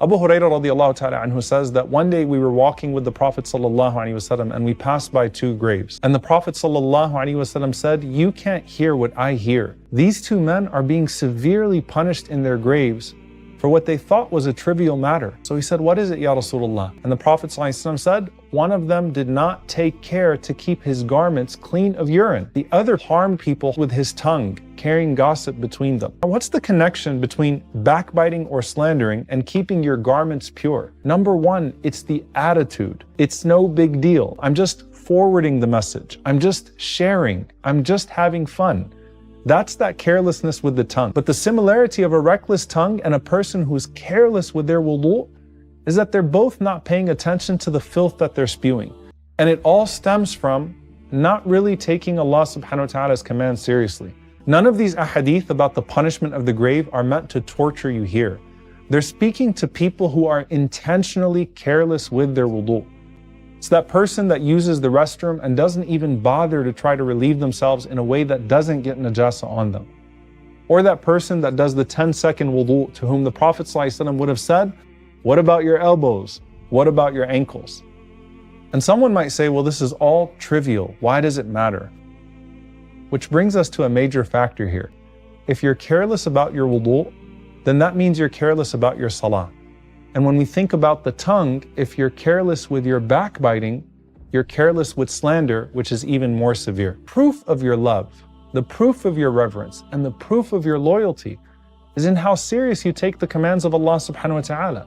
Abu Hurairah radiallahu ta'ala anhu says that one day we were walking with the Prophet sallallahu alaihi wasallam and we passed by two graves. And the Prophet sallallahu alaihi wasallam said, "You can't hear what I hear. These two men are being severely punished in their graves for what they thought was a trivial matter." So he said, "What is it, Ya Rasulullah?" And the Prophet ﷺ said, "One of them did not take care to keep his garments clean of urine. The other harmed people with his tongue, carrying gossip between them." Now, what's the connection between backbiting or slandering and keeping your garments pure? Number one, it's the attitude. It's no big deal. I'm just forwarding the message. I'm just sharing. I'm just having fun. That's that carelessness with the tongue. But the similarity of a reckless tongue and a person who's careless with their wudu is that they're both not paying attention to the filth that they're spewing. And it all stems from not really taking Allah subhanahu wa ta'ala's command seriously. None of these ahadith about the punishment of the grave are meant to torture you here. They're speaking to people who are intentionally careless with their wudu. It's that person that uses the restroom and doesn't even bother to try to relieve themselves in a way that doesn't get najasa on them. Or that person that does the 10-second wudu to whom the Prophet ﷺ would have said, "What about your elbows? What about your ankles?" And someone might say, well, this is all trivial. Why does it matter? Which brings us to a major factor here. If you're careless about your wudu, then that means you're careless about your salah. And when we think about the tongue, if you're careless with your backbiting, you're careless with slander, which is even more severe. Proof of your love, the proof of your reverence, and the proof of your loyalty is in how serious you take the commands of Allah subhanahu wa ta'ala.